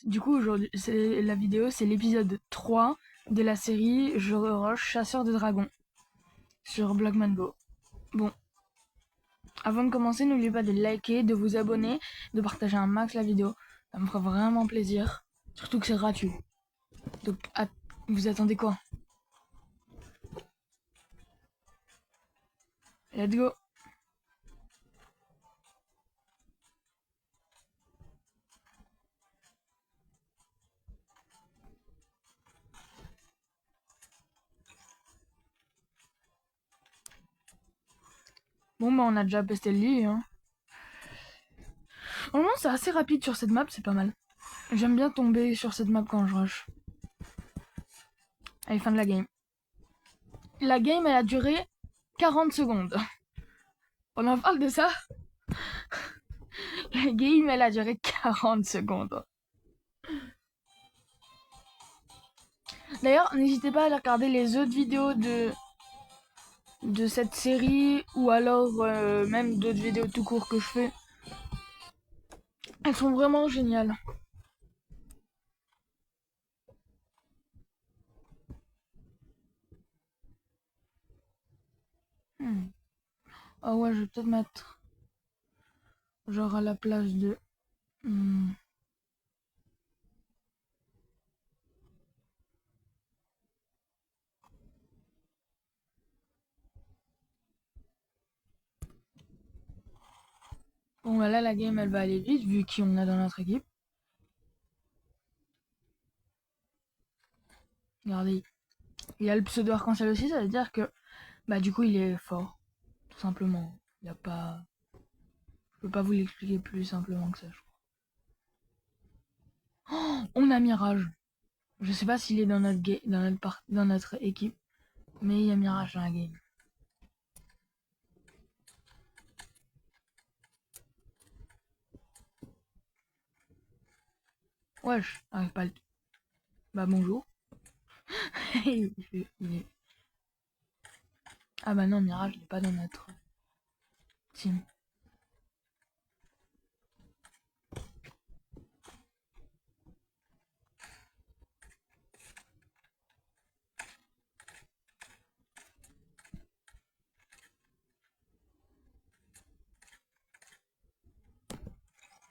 Du coup, aujourd'hui, la vidéo, c'est l'épisode 3 de la série Je Rush Chasseur de Dragons sur Blockman Go. Bon, avant de commencer, n'oubliez pas de liker, de vous abonner, de partager un max la vidéo. Ça me fera vraiment plaisir. Surtout que c'est gratuit. Donc, vous attendez quoi? Let's go! Bon, bah, on a déjà pesté le lit, hein. Normalement, c'est assez rapide sur cette map, c'est pas mal. J'aime bien tomber sur cette map quand je rush. Allez, fin de la game. La game, elle a duré 40 secondes. On en parle de ça? La game, elle a duré 40 secondes. D'ailleurs, n'hésitez pas à aller regarder les autres vidéos de cette série ou alors même d'autres vidéos tout court que je fais. Elles sont vraiment géniales. Ah ouais, je vais peut-être mettre genre à la place de... Hmm. Bon, bah là, la game, elle va aller vite vu qui on a dans notre équipe. Regardez, il y a le pseudo arc-en-ciel aussi, ça veut dire que bah du coup, il est fort. Tout simplement. Il y a pas... Je peux pas vous l'expliquer plus simplement que ça, je crois. Oh, on a Mirage. Je sais pas s'il est dans notre, dans notre équipe, mais il y a Mirage dans la game. Wesh, arrive pas le... Bah bonjour. Ah bah non, Mirage n'est pas dans notre team.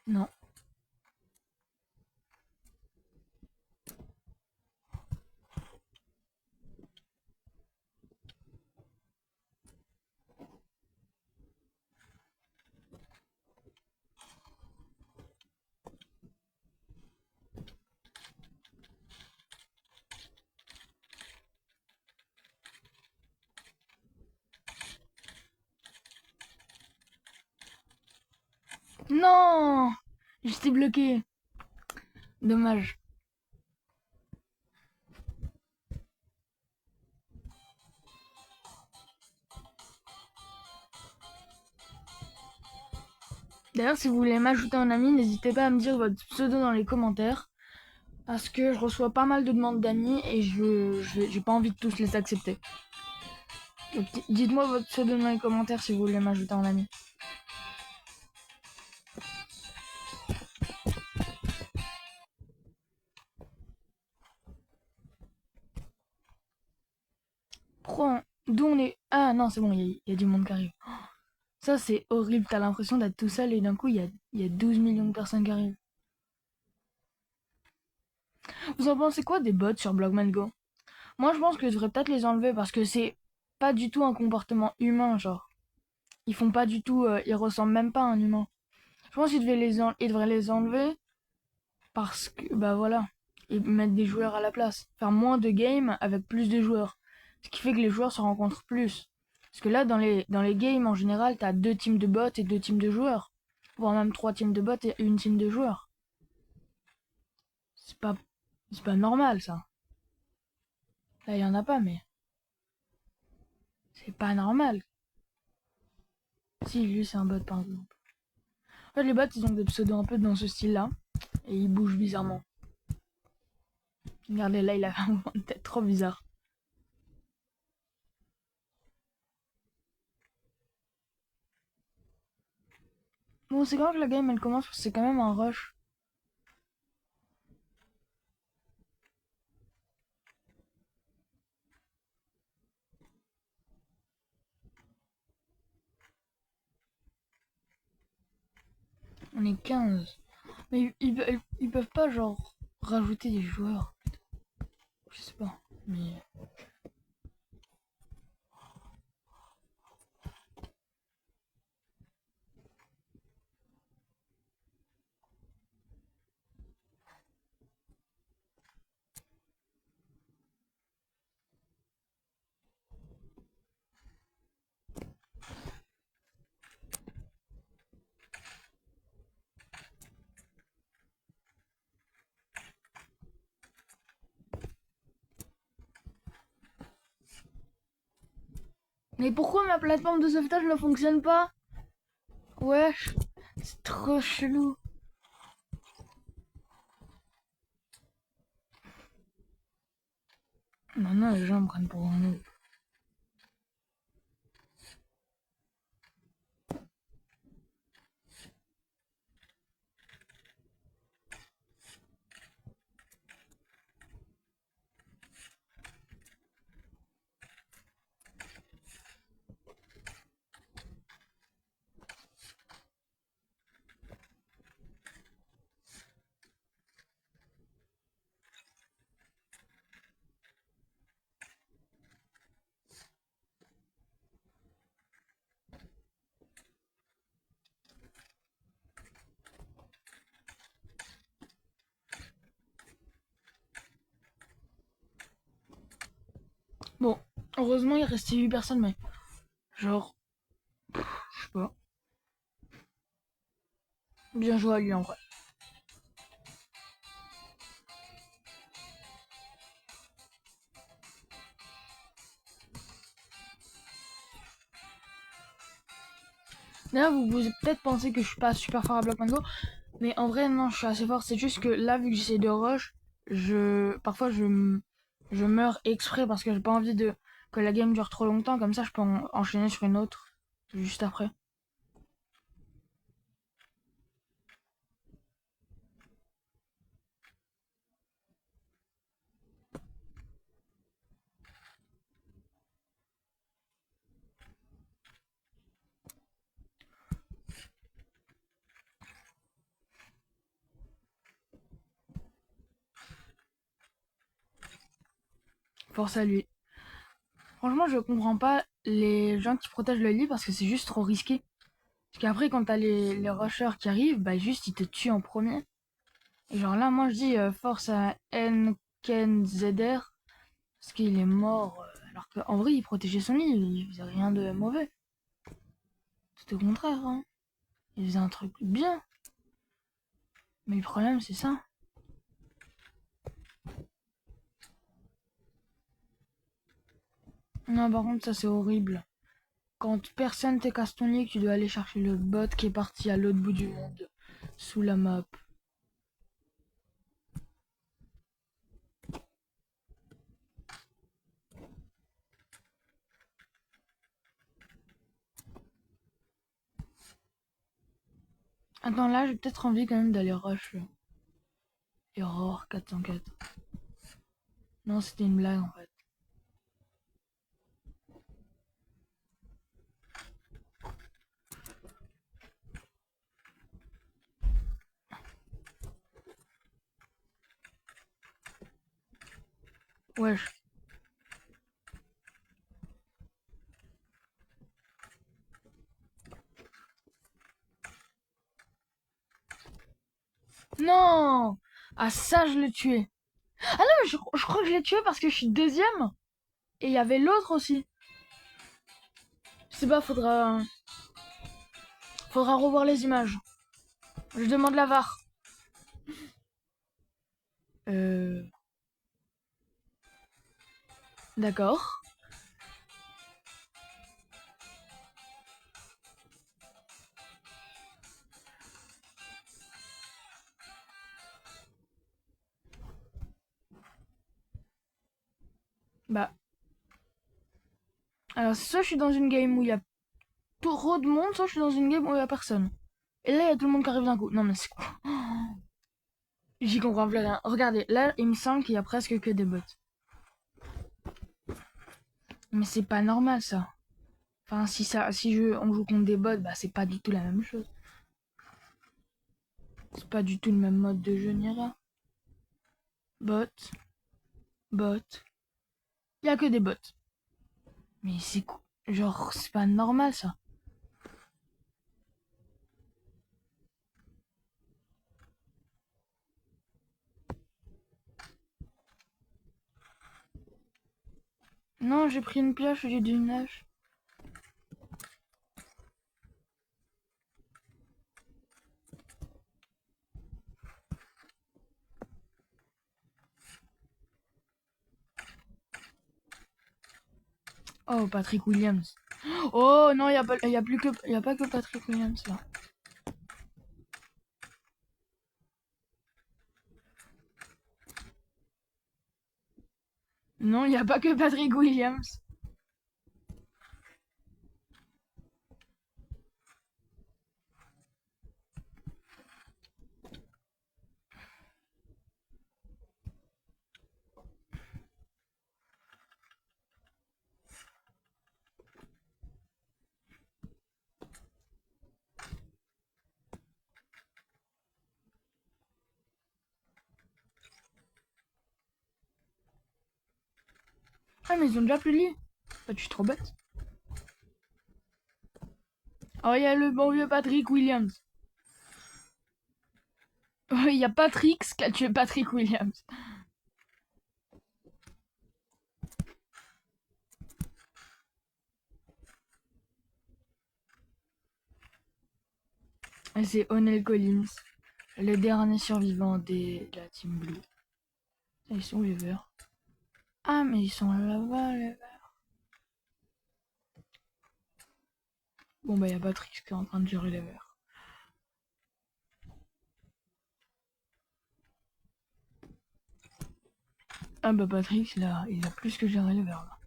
Non. Non, j'étais bloqué. Dommage. D'ailleurs, si vous voulez m'ajouter en ami, n'hésitez pas à me dire votre pseudo dans les commentaires. Parce que je reçois pas mal de demandes d'amis et j'ai pas envie de tous les accepter. Donc dites-moi votre pseudo dans les commentaires si vous voulez m'ajouter en ami. Prends. D'où on est. Ah non, c'est bon, il y a du monde qui arrive. Ça, c'est horrible. T'as l'impression d'être tout seul et d'un coup, il y a 12 millions de personnes qui arrivent. Vous en pensez quoi des bots sur Blogman Go? Moi, je pense que je devrais peut-être les enlever parce que c'est pas du tout un comportement humain, genre. Ils font pas du tout. Ils ressemblent même pas à un humain. Je pense qu'ils devraient les enlever parce que, bah voilà. Et mettre des joueurs à la place. Faire moins de games avec plus de joueurs. Ce qui fait que les joueurs se rencontrent plus. Parce que là, dans les games, en général, t'as deux teams de bots et deux teams de joueurs. Voire même trois teams de bots et une team de joueurs. C'est pas, c'est pas normal, ça. Là, il y en a pas, mais c'est pas normal. Si, lui, c'est un bot, par exemple. En fait, les bots, ils ont des pseudos un peu dans ce style-là. Et ils bougent bizarrement. Regardez, là, il a vraiment une tête trop bizarre. Bon, c'est quand que la game, elle commence, parce que c'est quand même un rush. On est 15. Mais ils peuvent pas, genre, rajouter des joueurs. Je sais pas. Mais. Mais pourquoi ma plateforme de sauvetage ne fonctionne pas? Wesh, c'est trop chelou. Maintenant, les gens me prennent pour un noob. Bon, heureusement, il restait 8 personnes, mais genre, je sais pas. Bien joué à lui en vrai. D'ailleurs, vous pouvez peut-être penser que je suis pas super fort à Block Mango, mais en vrai, non, je suis assez fort. C'est juste que là, vu que j'essaie de rush, parfois je meurs exprès parce que j'ai pas envie que la game dure trop longtemps. Comme ça, je peux enchaîner sur une autre juste après. Force à lui. Franchement, je comprends pas les gens qui protègent le lit parce que c'est juste trop risqué. Parce qu'après, quand t'as les rushers qui arrivent, bah juste ils te tuent en premier. Et genre là, moi je dis force à NKenZR parce qu'il est mort. Alors qu'en vrai, il protégeait son lit, il faisait rien de mauvais. Tout au contraire, hein. Il faisait un truc bien. Mais le problème, c'est ça. Non, par contre, ça c'est horrible. Quand personne te casse ton lit, que tu dois aller chercher le bot qui est parti à l'autre bout du monde, sous la map. Attends, là, j'ai peut-être envie quand même d'aller rush. Error 404. Non, c'était une blague en fait. Wesh. Non. Ah, ça, je l'ai tué. Ah non, mais je crois que je l'ai tué parce que je suis deuxième. Et il y avait l'autre aussi. Je sais pas, faudra revoir les images. Je demande la VAR. Euh... D'accord. Bah, alors soit je suis dans une game où il y a trop de monde, soit je suis dans une game où il y a personne. Et là, il y a tout le monde qui arrive d'un coup. Non, mais c'est quoi? J'y comprends plus rien. Regardez, là, il me semble qu'il y a presque que des bots. Mais c'est pas normal, ça. Enfin, si on joue contre des bots, bah c'est pas du tout la même chose. C'est pas du tout le même mode de jeu, Nira. Bot, bot. Y a que des bots. Mais c'est quoi? Genre, c'est pas normal ça. Non, j'ai pris une pioche au lieu d'une hache. Oh, Patrick Williams. Oh non, y a pas que Patrick Williams là. Non, y a pas que Patrick Williams. Ah, mais ils ont déjà plus de lit. Bah, tu suis trop bête. Oh, y a le bon vieux Patrick Williams. Oh, y a Patrick qui a tué Patrick Williams. Et c'est O'Neill Collins, le dernier survivant de la Team Blue. Ils sont les verts. Ah, mais ils sont là-bas, les verts. Bon, bah, y a Patrick qui est en train de gérer les verts. Ah, bah, Patrick, il a plus que géré les verts, là.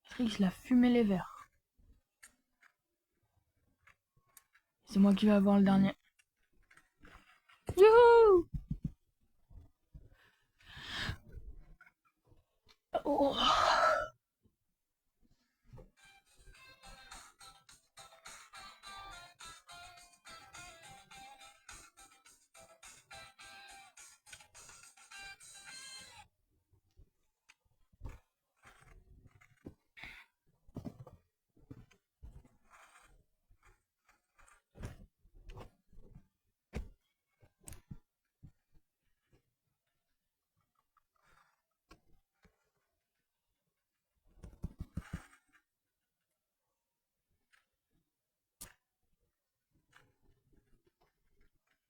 Patrick, il a fumé les verts. C'est moi qui vais avoir le dernier. Youhou! Oh.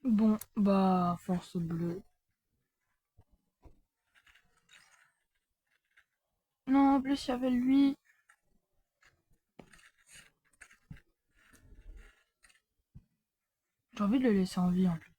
Bon, bah, force bleue. Non, en plus, il y avait lui. J'ai envie de le laisser en vie, en plus.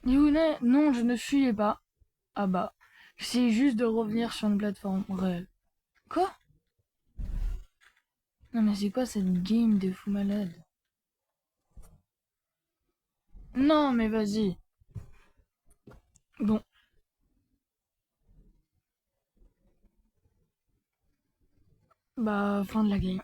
Yuna, non, je ne fuyais pas. Ah bah, j'essayais juste de revenir sur une plateforme réelle. Quoi? Non mais c'est quoi cette game de fou malade? Non mais vas-y. Bon, bah fin de la game.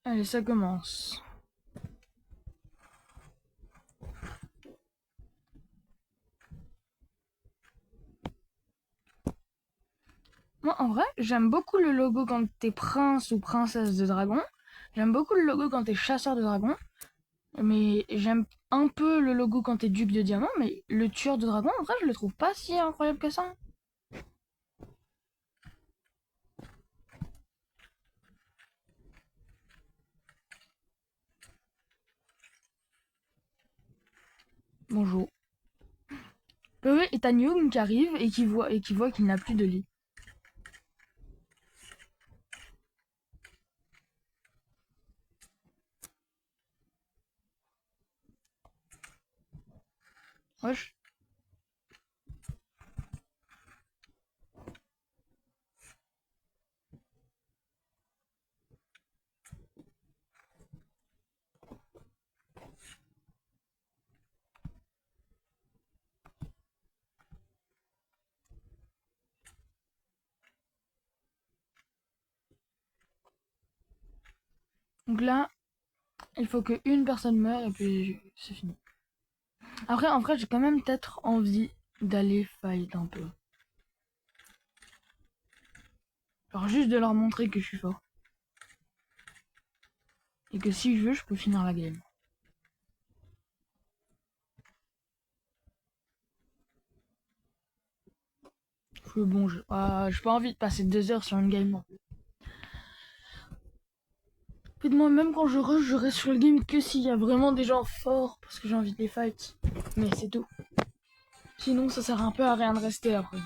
Allez, ça commence. Moi, en vrai, j'aime beaucoup le logo quand t'es prince ou princesse de dragon. J'aime beaucoup le logo quand t'es chasseur de dragon. Mais j'aime un peu le logo quand t'es duc de diamant. Mais le tueur de dragon, en vrai, je le trouve pas si incroyable que ça. Bonjour. Oui, et t'as Nyung qui arrive et qui voit qu'il n'a plus de lit. Wesh. Donc là, il faut qu'une personne meure et puis c'est fini. Après, en vrai, j'ai quand même peut-être envie d'aller fight un peu. Genre juste de leur montrer que je suis fort. Et que si je veux, je peux finir la game. Parce que bon, j'ai pas envie de passer 2 heures sur une game non plus. Puis moi, même quand je reste sur le game que s'il y a vraiment des gens forts, parce que j'ai envie de les fight. Mais c'est tout. Sinon, ça sert un peu à rien de rester après.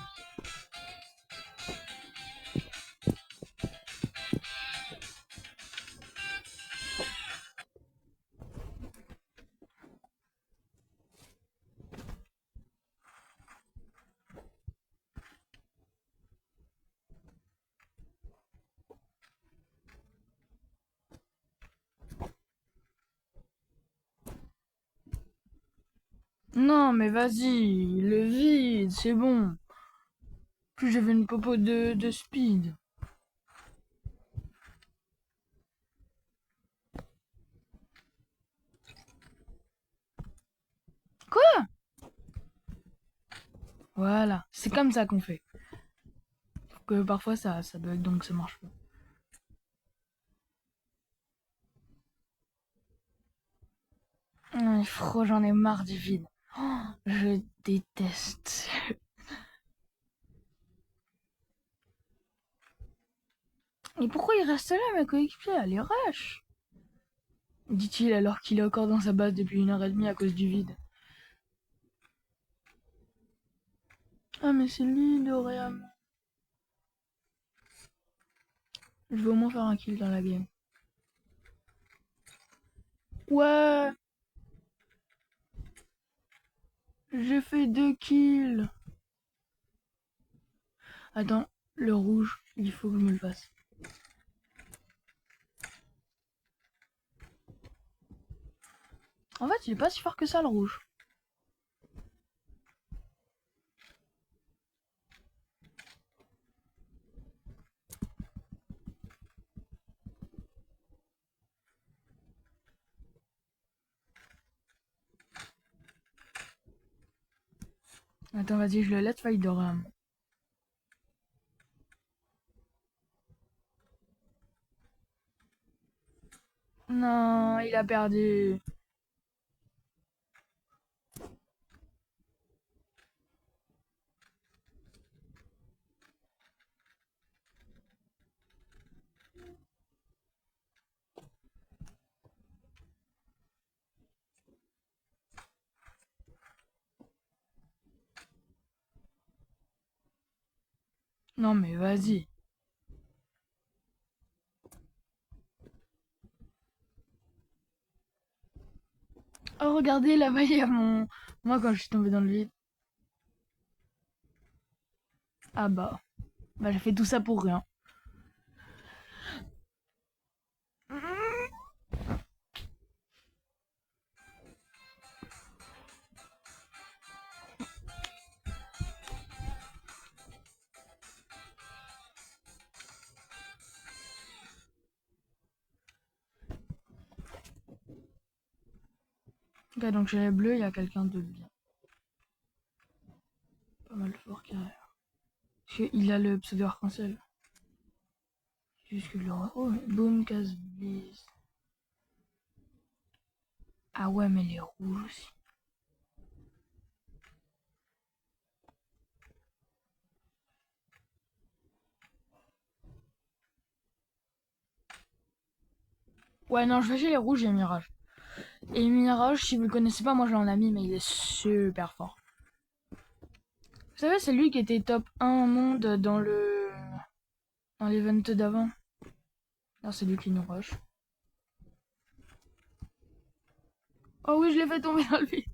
Non, mais vas-y, le vide, c'est bon. Plus j'avais une popo de speed. Quoi? Voilà, c'est comme ça qu'on fait. Que parfois ça bug donc ça marche pas. J'en ai marre du vide. Oh, je déteste. Et pourquoi il reste là, ma coéquipier? Elle est rush, dit-il alors qu'il est encore dans sa base depuis 1 heure et demie à cause du vide. Ah, mais c'est lui, Dorian. Je vais au moins faire un kill dans la game. Ouais, j'ai fait 2 kills. Attends, le rouge, il faut que je me le fasse. En fait, il est pas si fort que ça, le rouge. Attends, vas-y, je le let fight Dorian. Non, il a perdu. Non, mais vas-y. Oh, regardez, là-bas, il y a mon... Moi, quand je suis tombée dans le vide. Ah bah j'ai fait tout ça pour rien. Ok, donc chez les bleus, il y a quelqu'un de bien. Pas mal fort qui arrive. Parce qu'il a le pseudo arc-en-ciel. Juste que le... Oh, boum, casse vise. Ah ouais, mais les rouges aussi. Ouais, non, je vais chez les rouges et Mirage. Et Mirage, si vous le connaissez pas, moi je l'en ai mis, mais il est super fort. Vous savez, c'est lui qui était top 1 au monde dans l'event d'avant. Là, c'est lui qui nous rush. Oh oui, je l'ai fait tomber dans le vide.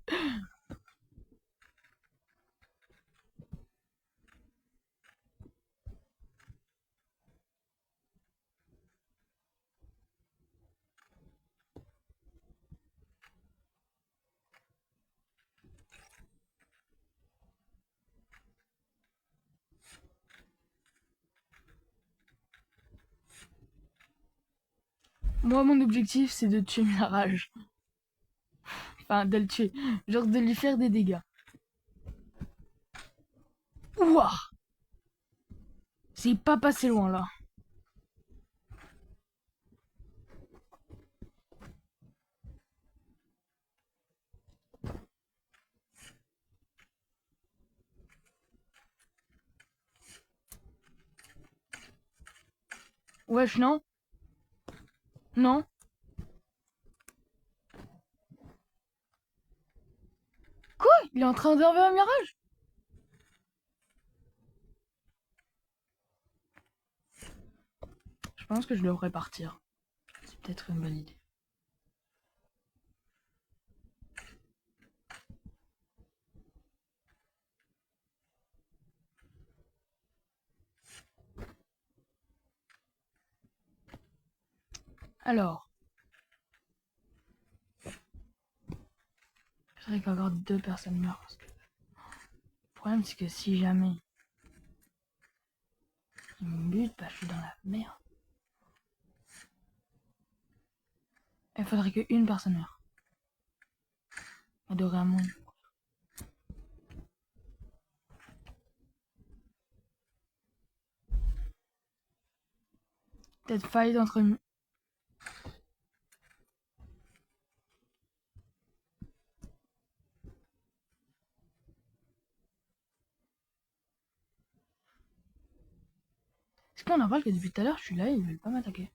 Moi, mon objectif, c'est de tuer Mirage. Enfin, de le tuer. Genre de lui faire des dégâts. Ouah! C'est pas passé loin, là. Wesh, non? Non? Quoi? Il est en train d'enlever un Mirage? Je pense que je devrais partir. C'est peut-être une bonne idée. Alors. Je dirais qu'encore 2 personnes meurent. Parce que... Le problème, c'est que si jamais il me bute, bah, je suis dans la merde. Il faudrait qu'une personne meure. Adorer un monde. Peut-être fight entre... Est-ce qu'on en parle que depuis tout à l'heure, je suis là et ils veulent pas m'attaquer?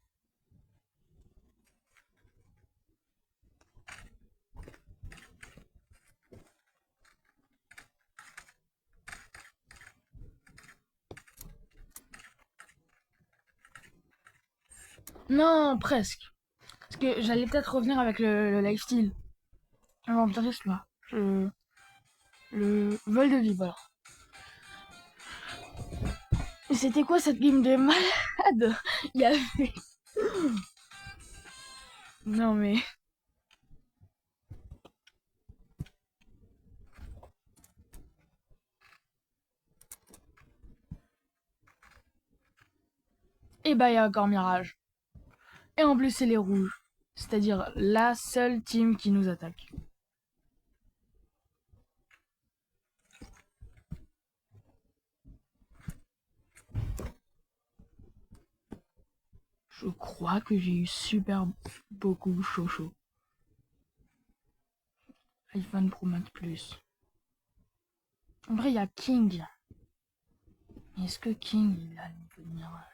Non, presque. Parce que j'allais peut-être revenir avec le lifestyle. Inventariste, là. Le vol de vie, voilà. Et c'était quoi cette game de malade? Il y avait... Non mais... Et bah il y a encore Mirage. Et en plus c'est les rouges. C'est-à-dire la seule team qui nous attaque. Je crois que j'ai eu super beaucoup chaud. iPhone Pro Max Plus. En vrai il y a King. Mais est-ce que King il a le niveau de Mirage?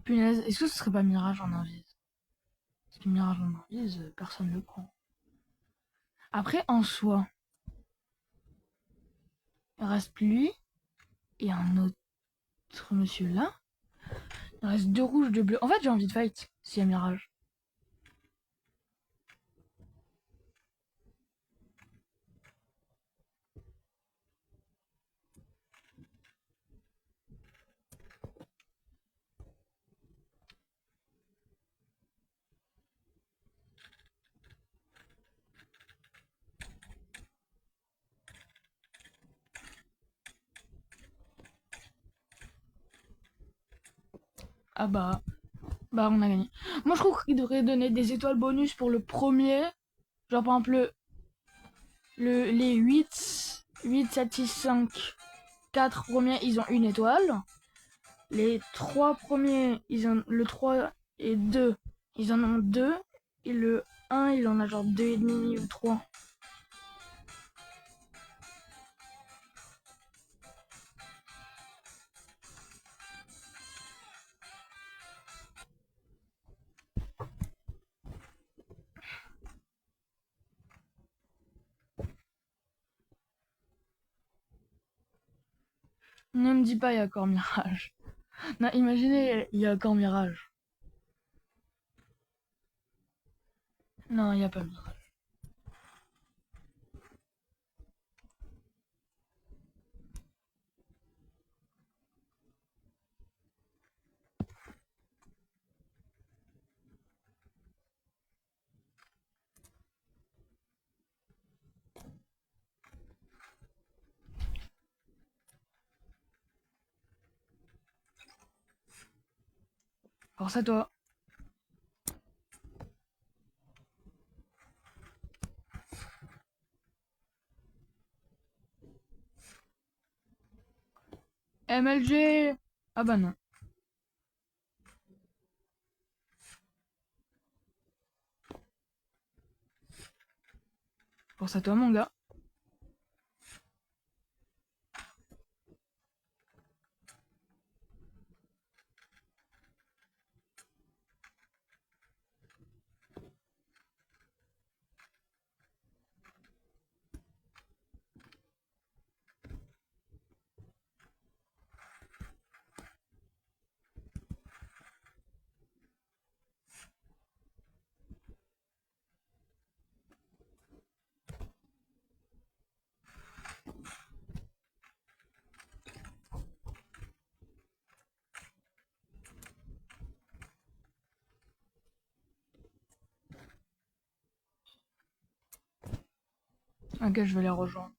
Punaise, est-ce que ce serait pas Mirage en invise? Parce que Mirage en invise, personne ne le prend. Après en soi, il reste lui et un autre monsieur là. Il reste 2 rouges, 2 bleus. En fait j'ai envie de fight s'il y a Mirage. Ah bah on a gagné. Moi je trouve qu'il devrait donner des étoiles bonus pour le premier. Genre par exemple les 8, 7, 6, 5, 4 premiers, ils ont une étoile. Les 3 premiers, le 3 et 2, ils en ont 2. Et le un, il en a genre 2,5 ou 3. Ne me dis pas, il y a encore Mirage. Non, imaginez, il y a encore Mirage. Non, il n'y a pas Mirage. Force à toi. MLG. Ah bah non. Force à toi, mon gars. Ok, je vais les rejoindre.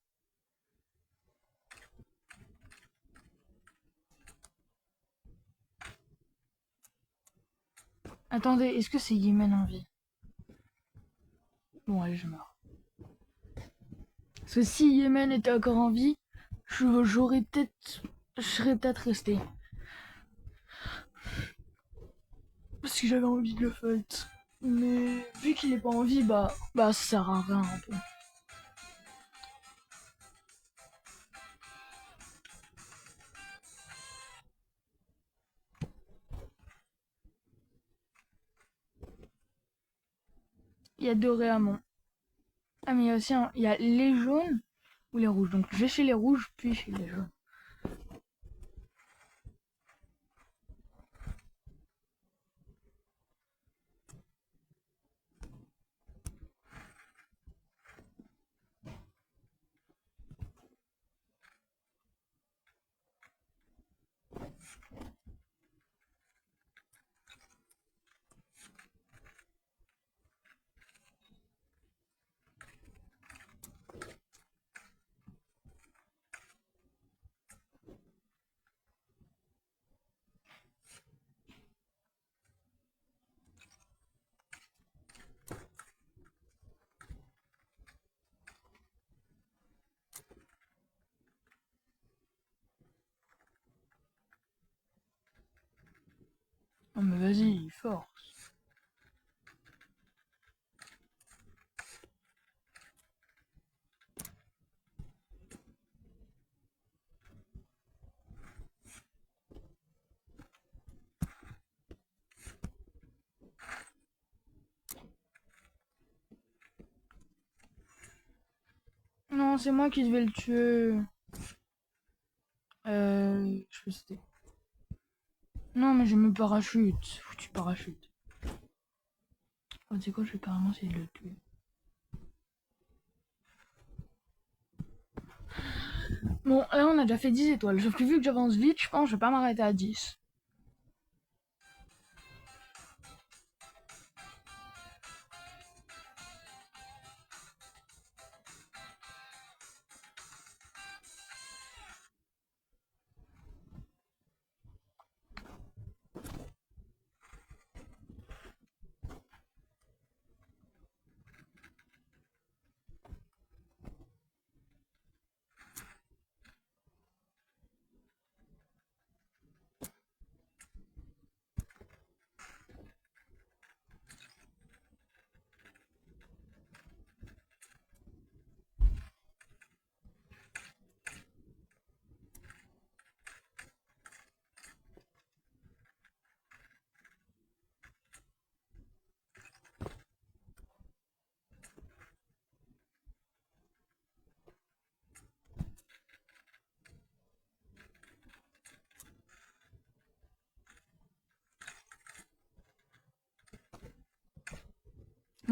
Attendez, est-ce que c'est Yémen en vie? Bon, allez, je meurs. Parce que si Yémen était encore en vie, j'aurais peut-être. Je serais peut-être resté. Parce que j'avais envie de le fight. Mais vu qu'il est pas en vie, bah ça sert à rien un peu. Il y a deux Réamon. Ah mais il y a aussi il y a les jaunes ou les rouges. Donc je vais chez les rouges puis chez les jaunes. Oh mais vas-y, force. Non, c'est moi qui devais le tuer. Je peux citer. Non mais je me parachute. Foutu parachute. Oh, tu sais quoi, je vais carrément essayer de le tuer. Bon, là on a déjà fait 10 étoiles. Sauf que vu que j'avance vite, je pense que je vais pas m'arrêter à 10.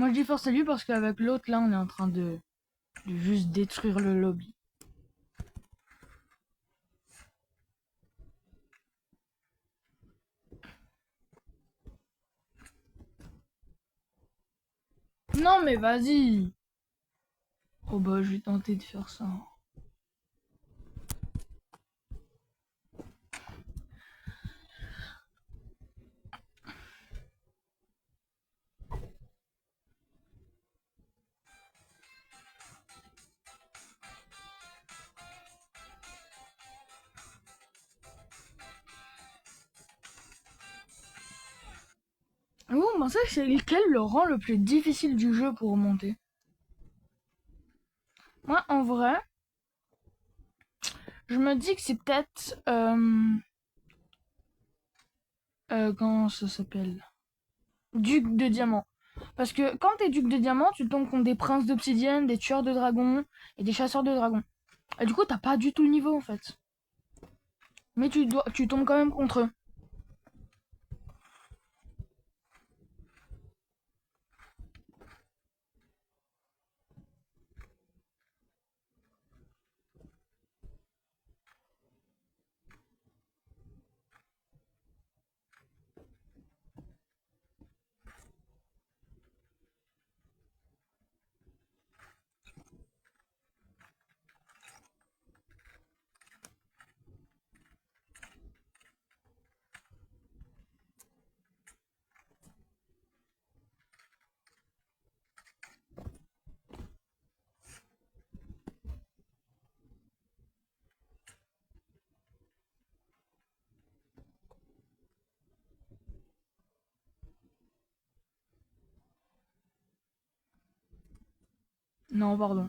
Moi je dis force à lui parce qu'avec l'autre là on est en train de juste détruire le lobby. Non mais vas-y. Oh bah je vais tenter de faire ça. Vous pensez que c'est lequel le rang le plus difficile du jeu pour remonter? Moi en vrai, je me dis que c'est peut-être... comment ça s'appelle? Duc de diamant. Parce que quand t'es duc de diamant, tu tombes contre des princes d'obsidienne, des tueurs de dragons et des chasseurs de dragons. Et du coup, t'as pas du tout le niveau en fait. Mais tu tombes quand même contre eux. Non, pardon.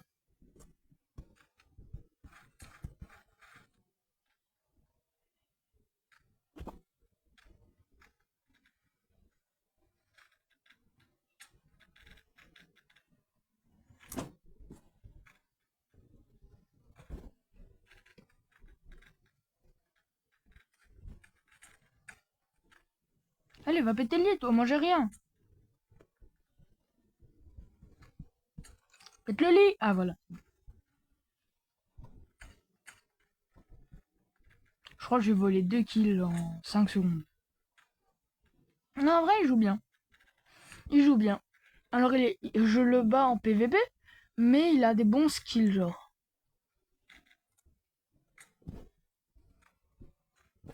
Allez, va péter le lit, toi, moi j'ai rien. Pète le lit. Ah voilà. Je crois que j'ai volé 2 kills en 5 secondes. Non, en vrai, il joue bien. Il joue bien. Alors, je le bats en PVP, mais il a des bons skills, genre.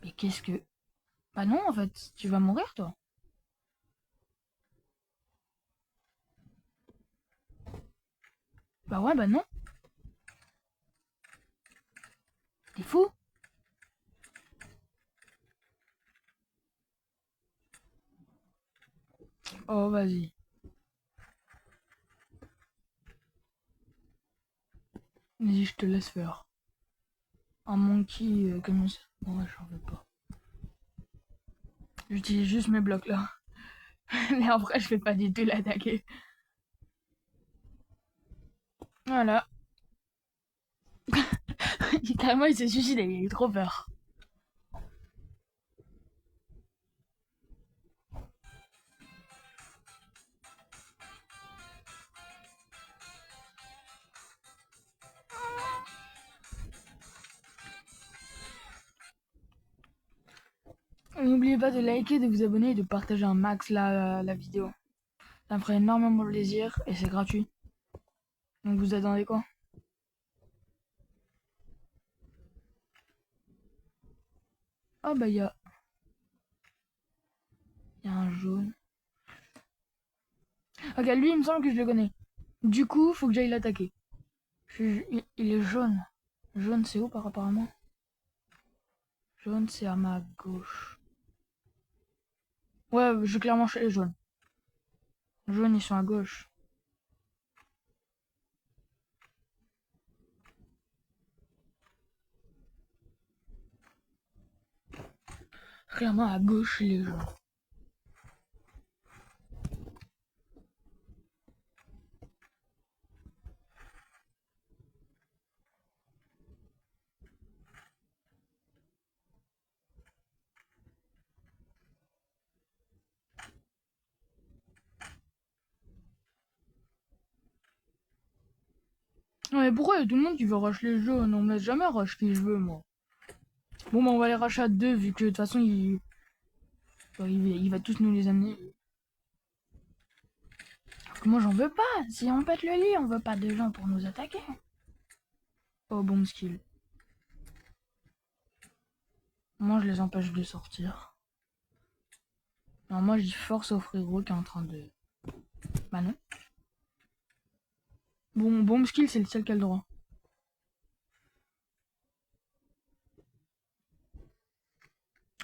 Mais qu'est-ce que... Bah non, en fait, tu vas mourir, toi. Bah ouais, bah non. T'es fou. Oh, vas-y. Vas-y, je te laisse faire. Un monkey comme ça. Ouais, j'en veux pas. J'utilise juste mes blocs, là. Mais en vrai, je vais pas du tout l'attaquer. Voilà. Littéralement, il s'est suicidé, il a eu trop peur. N'oubliez pas de liker, de vous abonner et de partager un max la vidéo. Ça me ferait énormément plaisir et c'est gratuit. Donc vous attendez quoi? Ah bah y a un jaune. Ok, lui il me semble que je le connais. Du coup, faut que j'aille l'attaquer. Il est jaune. Jaune c'est où par rapport à moi? Jaune c'est à ma gauche. Ouais, je vais clairement chez les jaunes. Jaunes ils sont à gauche. Clairement à gauche les jaunes. Ouais, pourquoi il y a tout le monde qui veut rush les jaunes? On me laisse jamais rush qui je veux, moi. Bon, bah, on va les rush à deux, vu que de toute façon, il va tous nous les amener. Parce que moi, j'en veux pas. Si on pète le lit, on veut pas de gens pour nous attaquer. Oh, bon skill. Moi, je les empêche de sortir. Alors, moi, je dis force au frérot qui est en train de. Bah, non. Bon, bomb skill, c'est le seul qui a le droit.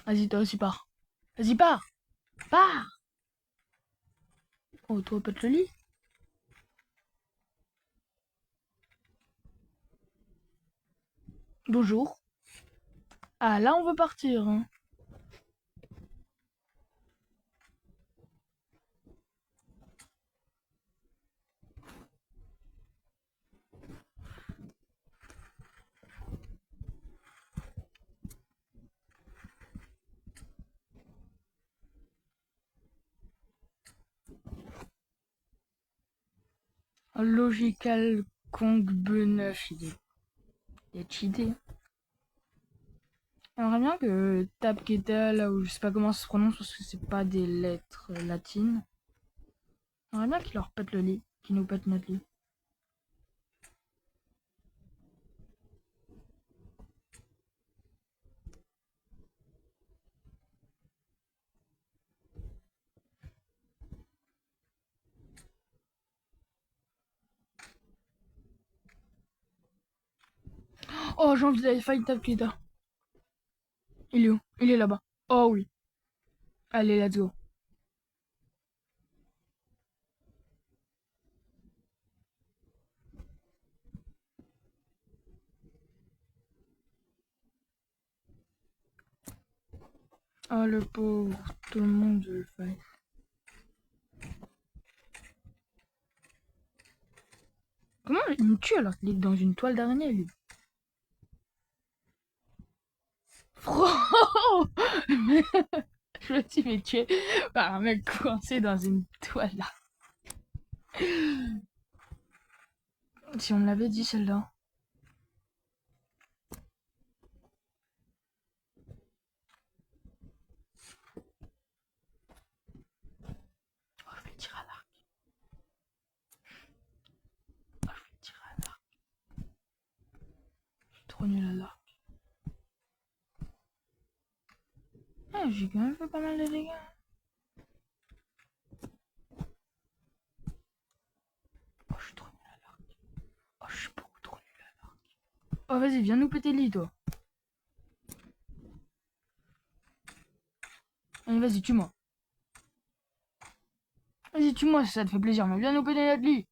Vas-y, toi aussi, pars. Vas-y, pars. Pars. Oh, toi, pète le lit. Bonjour. Ah, là, on veut partir. Hein. Logical Kong B9, il est cheaté. J'aimerais bien que Tap Keta, là où je sais pas comment ça se prononce parce que c'est pas des lettres latines. J'aimerais bien qu'il leur pète le lit, qu'il nous pète notre lit. Oh, j'ai envie d'aller fight Tap Keta. Il est où? Il est là-bas. Oh oui. Allez, let's go. Oh le pauvre, tout le monde veut le fight. Comment il me tue alors qu'il est dans une toile d'araignée, lui? Oh je me suis fait tuer par un mec coincé dans une toile là. Si on me l'avait dit celle-là. Oh, je vais le tirer à l'arc. Oh, je vais le tirer à l'arc. Je suis trop nul à l'arc. Ah, j'ai quand même fait pas mal de dégâts. Oh, je suis trop nul à l'arc. Oh, je suis beaucoup trop nul à l'arc. Oh, vas-y, viens nous péter le lit, toi. Allez, vas-y, tue-moi. Vas-y, tue-moi si ça te fait plaisir, mais viens nous péter notre lit.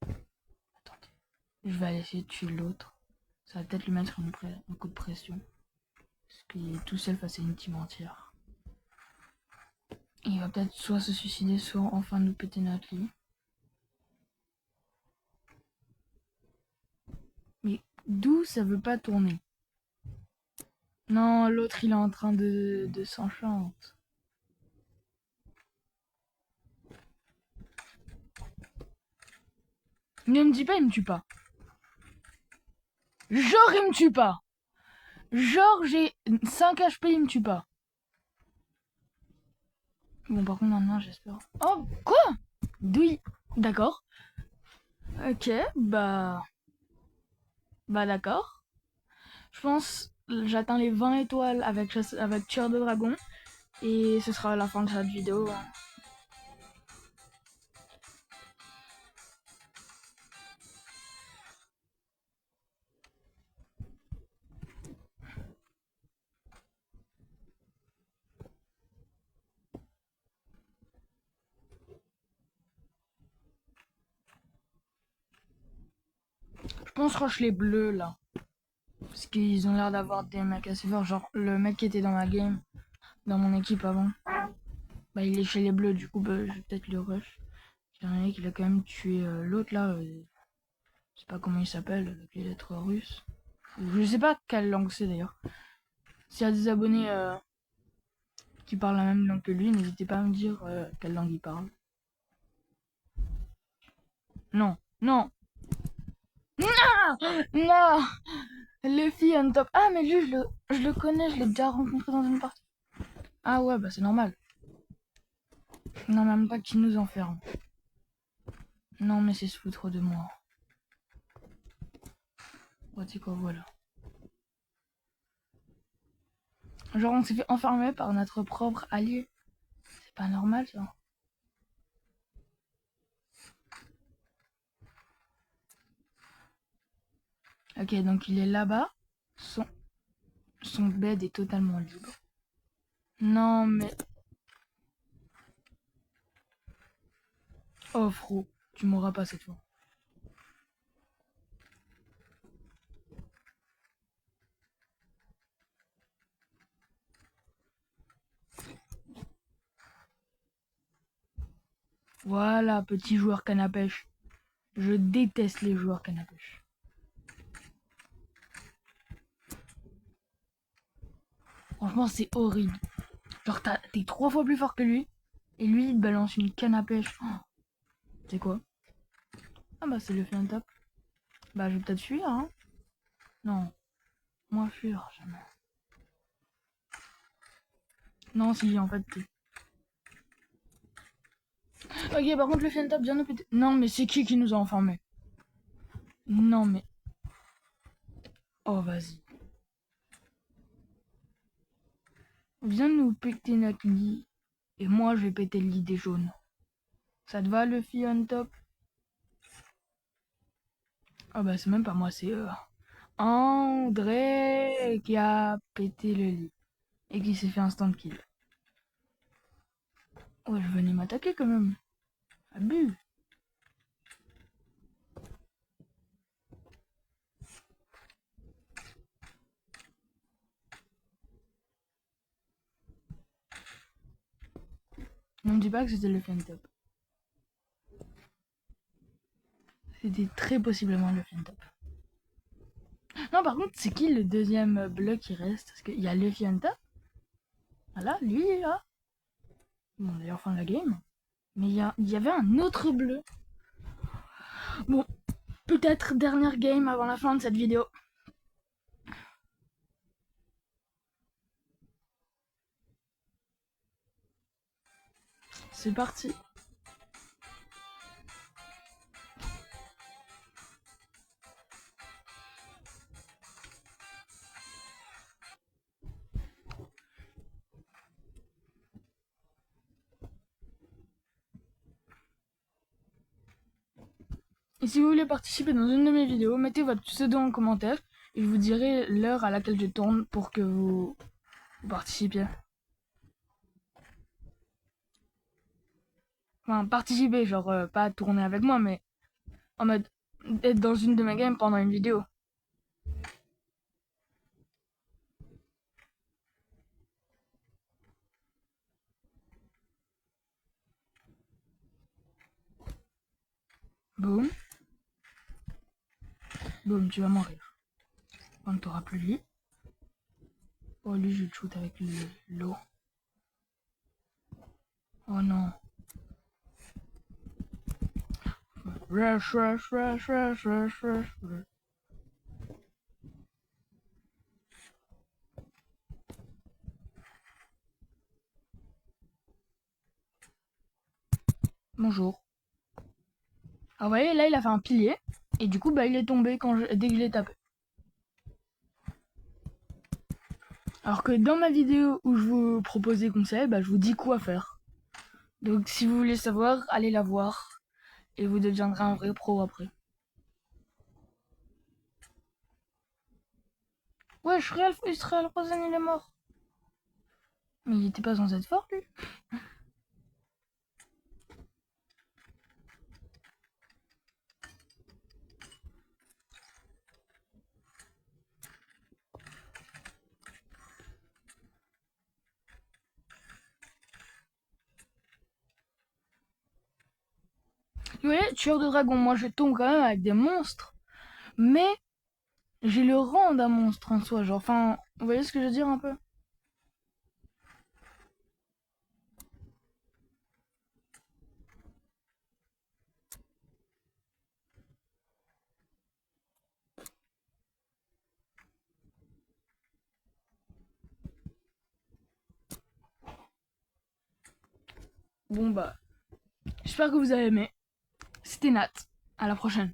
Attendez, je vais aller essayer de tuer l'autre. Ça va peut-être lui mettre un coup de pression. Parce qu'il est tout seul face à une team entière. Il va peut-être soit se suicider, soit enfin nous péter notre lit. Mais d'où ça veut pas tourner? Non, l'autre il est en train de s'enchanter. Ne me dis pas, il me tue pas. Genre, il me tue pas. Genre, j'ai 5 HP, il me tue pas. Bon, par contre, maintenant, j'espère. Oh, quoi? Oui, d'accord. Ok, bah. Bah, d'accord. Je pense j'atteins les 20 étoiles avec Tueur de Dragon. Et ce sera la fin de cette vidéo. Je pense rush les bleus là. Parce qu'ils ont l'air d'avoir des mecs assez forts. Genre le mec qui était dans ma game, dans mon équipe avant. Bah il est chez les bleus, du coup bah, je vais peut-être le rush. J'ai un mec, il a quand même tué l'autre là. Je sais pas comment il s'appelle, avec les lettres russes. Je sais pas quelle langue c'est d'ailleurs. S'il y a des abonnés qui parlent la même langue que lui, n'hésitez pas à me dire quelle langue il parle. Non, non, Ah non, Luffy on top. Ah, mais lui, je le connais, je l'ai déjà rencontré dans une partie. Ah ouais, bah c'est normal. Non, même pas qu'il nous enferme. Non, mais c'est se foutre de moi. Ouais, tu sais quoi, voilà. Genre, on s'est fait enfermer par notre propre allié. C'est pas normal, ça. Ok, donc il est là-bas. Son bed est totalement libre. Non, mais... Oh, Fro, tu m'auras pas cette fois. Voilà, petit joueur canne à pêche. Je déteste les joueurs canne à pêche. Franchement, c'est horrible. Genre, t'es 3 fois plus fort que lui, et lui, il te balance une canne à pêche. Oh, c'est quoi? Ah bah, c'est le fait un top. Bah, je vais peut-être fuir, hein. Non, moi fuir, jamais. Non, si, en fait, Ok, par contre, le fait un top vient nous péter. Non, mais c'est qui nous a enfermés? Non, mais... Oh, vas-y. Viens nous péter notre lit, et moi, je vais péter le lit des jaunes. Ça te va, le fille on top? Ah bah, c'est même pas moi, c'est eux. André qui a pété le lit et qui s'est fait instant kill. Oh, je venais m'attaquer quand même. Abus. Ne me dis pas que c'était le top. C'était très possiblement le top. Non, par contre, c'est qui le deuxième bloc qui reste? Parce qu'il y a le top. Voilà, lui, là. Bon, d'ailleurs, fin de la game. Mais il y avait un autre bleu. Bon, peut-être dernière game avant la fin de cette vidéo. C'est parti. Et si vous voulez participer dans une de mes vidéos, mettez votre pseudo en commentaire et je vous dirai l'heure à laquelle je tourne pour que vous participiez. Enfin, participer, genre pas tourner avec moi, mais en mode être dans une de mes games pendant une vidéo. Boum. Boum, tu vas mourir. Quand t'auras plus lui. Oh, lui, je le shoot avec l'eau. Oh non. Rush, rush, rush, rush, rush, rush, rush. Bonjour. Ah, vous voyez, là, il a fait un pilier. Et du coup, bah, il est tombé dès que je l'ai tapé. Alors que dans ma vidéo où je vous propose des conseils, bah, je vous dis quoi faire. Donc, si vous voulez savoir, allez la voir. Et vous deviendrez un vrai pro après. Ouais, Israël Rosen, il est mort. Mais il était pas censé être fort, lui. Vous voyez, tueur de dragon, moi je tombe quand même avec des monstres. Mais j'ai le rang d'un monstre en soi. Genre, enfin, vous voyez ce que je veux dire un peu? Bon bah, j'espère que vous avez aimé. C'était Nat. À la prochaine.